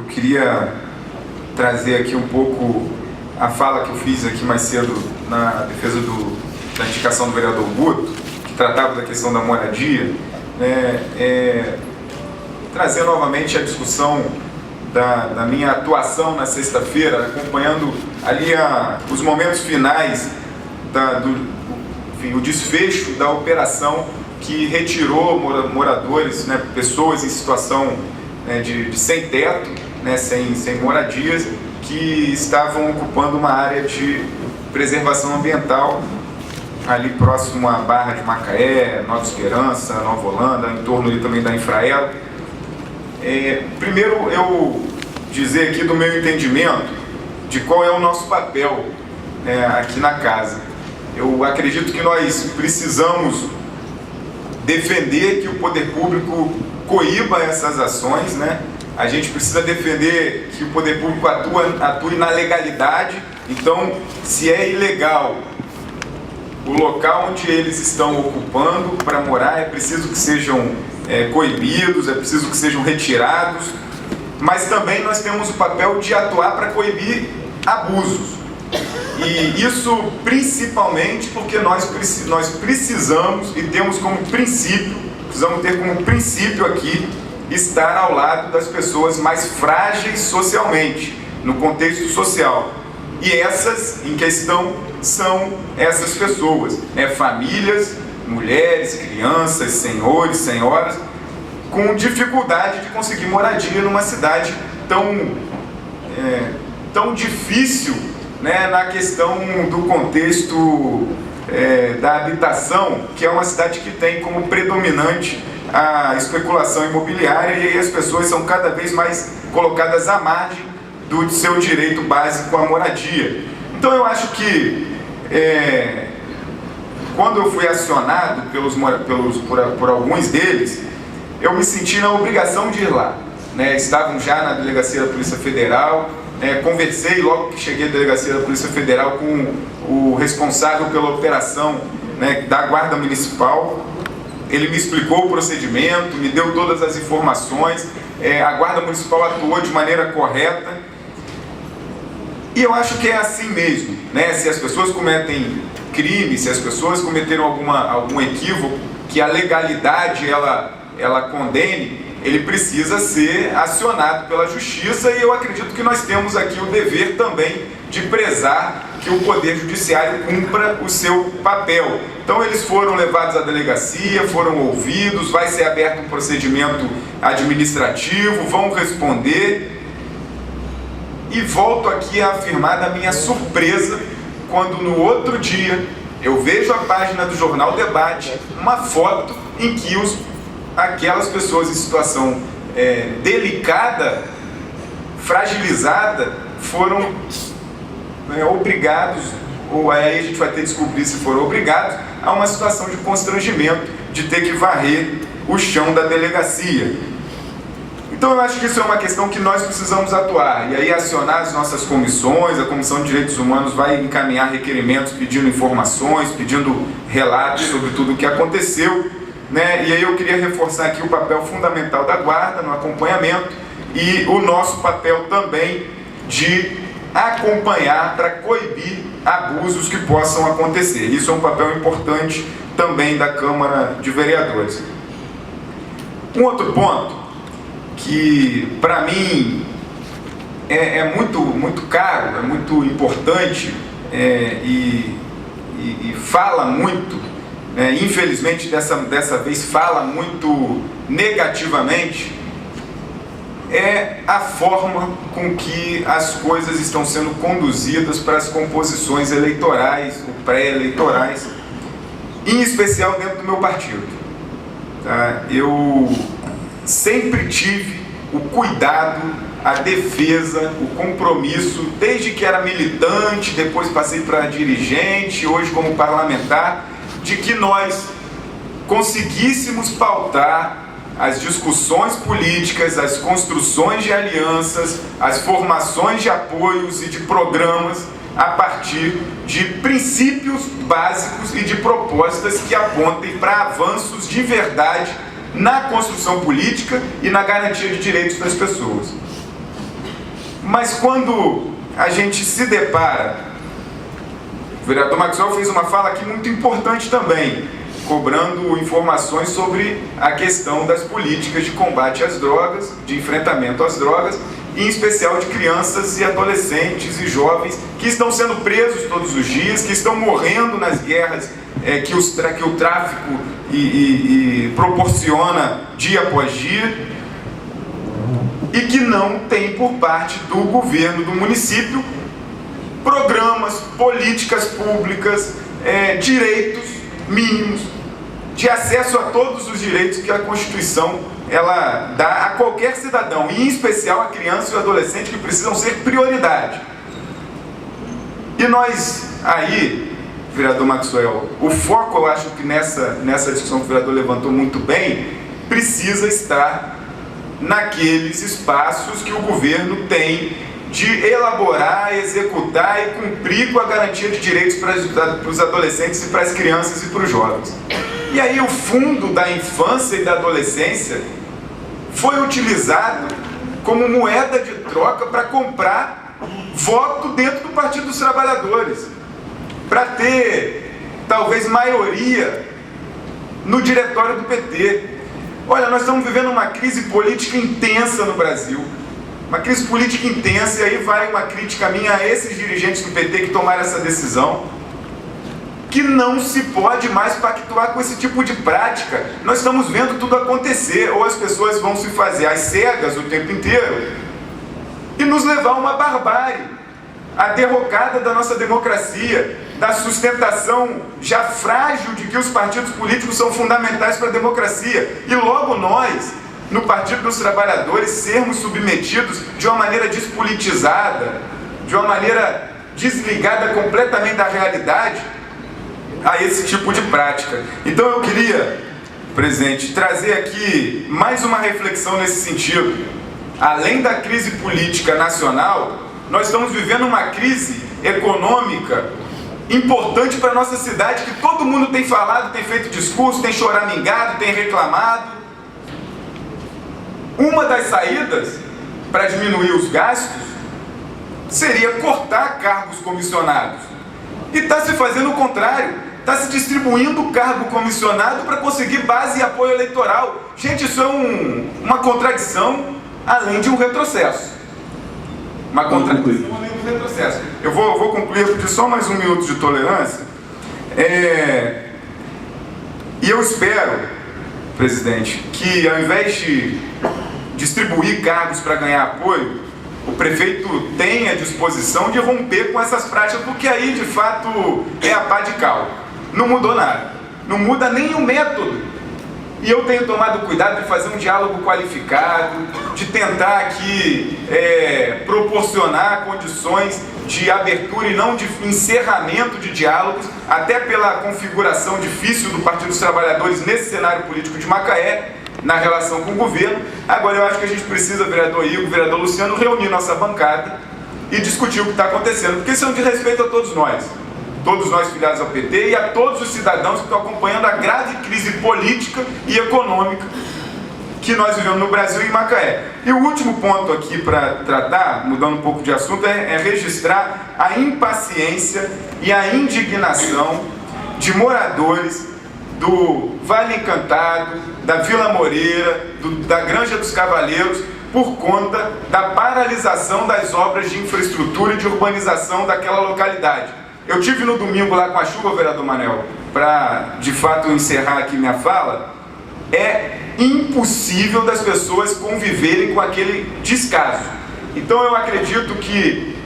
queria trazer aqui um pouco a fala que eu fiz aqui mais cedo na defesa da indicação do vereador Guto, que tratava da questão da moradia, trazer novamente a discussão da minha atuação na sexta-feira, acompanhando ali os momentos finais o desfecho da operação que retirou moradores, pessoas em situação de sem teto, sem moradias, que estavam ocupando uma área de preservação ambiental ali próximo à Barra de Macaé, Nova Esperança, Nova Holanda, em torno ali também da Infraero. Primeiro eu dizer aqui do meu entendimento de qual é o nosso papel aqui na casa. Eu acredito que nós precisamos defender que o poder público coíba essas ações, A gente precisa defender que o poder público atue na legalidade. Então, se é ilegal o local onde eles estão ocupando para morar, é preciso que sejam coibidos, é preciso que sejam retirados, mas também nós temos o papel de atuar para coibir abusos. E isso principalmente porque nós precisamos e temos como princípio, precisamos ter como princípio aqui, estar ao lado das pessoas mais frágeis socialmente, no contexto social. E essas em questão são essas pessoas, famílias, mulheres, crianças, senhores, senhoras, com dificuldade de conseguir moradia numa cidade tão difícil, na questão do contexto da habitação, que é uma cidade que tem como predominante a especulação imobiliária, e aí as pessoas são cada vez mais colocadas à margem do seu direito básico à moradia. Então eu acho que quando eu fui acionado por alguns deles, eu me senti na obrigação de ir lá. Estavam já na delegacia da Polícia Federal, conversei logo que cheguei à delegacia da Polícia Federal com o responsável pela operação da Guarda Municipal. Ele me explicou o procedimento, me deu todas as informações, a Guarda Municipal atuou de maneira correta. E eu acho que é assim mesmo, Se as pessoas cometem crime, se as pessoas cometeram algum equívoco, que a legalidade ela condene, ele precisa ser acionado pela justiça, e eu acredito que nós temos aqui o dever também de prezar que o Poder Judiciário cumpra o seu papel. Então eles foram levados à delegacia, foram ouvidos, vai ser aberto um procedimento administrativo, vão responder. E volto aqui a afirmar da minha surpresa, quando no outro dia eu vejo a página do Jornal Debate, uma foto em que aquelas pessoas em situação delicada, fragilizada, foram obrigados, ou aí a gente vai ter que descobrir se foram obrigados, a uma situação de constrangimento, de ter que varrer o chão da delegacia. Então eu acho que isso é uma questão que nós precisamos atuar, e aí acionar as nossas comissões. A Comissão de Direitos Humanos vai encaminhar requerimentos pedindo informações, pedindo relatos sobre tudo o que aconteceu, E aí eu queria reforçar aqui o papel fundamental da Guarda no acompanhamento e o nosso papel também de acompanhar para coibir abusos que possam acontecer. Isso é um papel importante também da Câmara de Vereadores. Um outro ponto que para mim é muito caro, é muito importante e fala muito, infelizmente dessa vez fala muito negativamente, é a forma com que as coisas estão sendo conduzidas para as composições eleitorais ou pré-eleitorais, em especial dentro do meu partido. Eu sempre tive o cuidado, a defesa, o compromisso, desde que era militante, depois passei para dirigente, hoje como parlamentar, de que nós conseguíssemos pautar as discussões políticas, as construções de alianças, as formações de apoios e de programas a partir de princípios básicos e de propostas que apontem para avanços de verdade na construção política e na garantia de direitos das pessoas. Mas quando a gente se depara, o vereador Maxwell fez uma fala aqui muito importante também, cobrando informações sobre a questão das políticas de combate às drogas, de enfrentamento às drogas, em especial de crianças e adolescentes e jovens que estão sendo presos todos os dias, que estão morrendo nas guerras que o tráfico proporciona dia após dia, e que não tem por parte do governo do município programas, políticas públicas, direitos mínimos de acesso a todos os direitos que a Constituição ela dá a qualquer cidadão, e em especial a criança e o adolescente, que precisam ser prioridade. E nós aí, vereador Maxwell, o foco, eu acho que nessa discussão que o vereador levantou muito bem, precisa estar naqueles espaços que o governo tem de elaborar, executar e cumprir com a garantia de direitos para os adolescentes e para as crianças e para os jovens. E aí o fundo da infância e da adolescência foi utilizado como moeda de troca para comprar voto dentro do Partido dos Trabalhadores, para ter talvez maioria no diretório do PT. Olha, nós estamos vivendo uma crise política intensa no Brasil, uma crise política intensa, e aí vai uma crítica minha a esses dirigentes do PT que tomaram essa decisão, que não se pode mais pactuar com esse tipo de prática. Nós estamos vendo tudo acontecer, ou as pessoas vão se fazer às cegas o tempo inteiro e nos levar a uma barbárie, a derrocada da nossa democracia, da sustentação já frágil de que os partidos políticos são fundamentais para a democracia, e logo nós, no Partido dos Trabalhadores, sermos submetidos de uma maneira despolitizada, de uma maneira desligada completamente da realidade, a esse tipo de prática. Então eu queria, presidente, trazer aqui mais uma reflexão nesse sentido. Além da crise política nacional, nós estamos vivendo uma crise econômica importante para a nossa cidade, que todo mundo tem falado, tem feito discurso, tem choramingado, tem reclamado. Uma das saídas para diminuir os gastos seria cortar cargos comissionados. E está se fazendo o contrário. Está se distribuindo cargo comissionado para conseguir base e apoio eleitoral. Gente, isso é uma contradição, além de um retrocesso. Uma contradição além de um retrocesso. Eu vou concluir, eu pedi só mais um minuto de tolerância. E eu espero, presidente, que ao invés de distribuir cargos para ganhar apoio, o prefeito tenha disposição de romper com essas práticas, porque aí, de fato, é a pá de cal. Não mudou nada. Não muda nem o método. E eu tenho tomado cuidado de fazer um diálogo qualificado, de tentar aqui proporcionar condições de abertura e não de encerramento de diálogos, até pela configuração difícil do Partido dos Trabalhadores nesse cenário político de Macaé, na relação com o governo. Agora eu acho que a gente precisa, vereador Igor, vereador Luciano, reunir nossa bancada e discutir o que está acontecendo, porque isso é um desrespeito a todos nós filiados ao PT, e a todos os cidadãos que estão acompanhando a grave crise política e econômica que nós vivemos no Brasil e em Macaé. E o último ponto aqui para tratar, mudando um pouco de assunto, é registrar a impaciência e a indignação de moradores do Vale Encantado, da Vila Moreira, da Granja dos Cavaleiros, por conta da paralisação das obras de infraestrutura e de urbanização daquela localidade. Eu tive no domingo lá com a chuva, vereador Manel, para de fato encerrar aqui minha fala. É impossível das pessoas conviverem com aquele descaso. Então eu acredito que,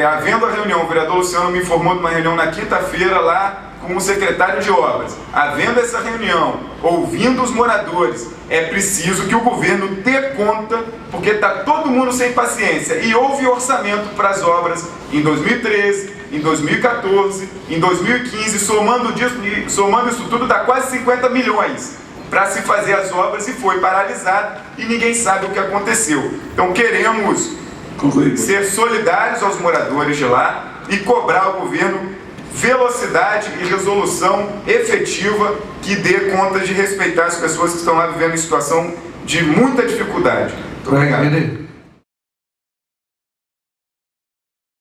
havendo a reunião, o vereador Luciano me informou de uma reunião na quinta-feira lá com o secretário de obras, havendo essa reunião, ouvindo os moradores, é preciso que o governo dê conta, porque está todo mundo sem paciência, e houve orçamento para as obras em 2013, em 2014, em 2015, somando isso tudo dá quase 50 milhões para se fazer as obras, e foi paralisado e ninguém sabe o que aconteceu. Então queremos ser solidários aos moradores de lá e cobrar ao governo velocidade e resolução efetiva que dê conta de respeitar as pessoas que estão lá vivendo em situação de muita dificuldade. Muito obrigado.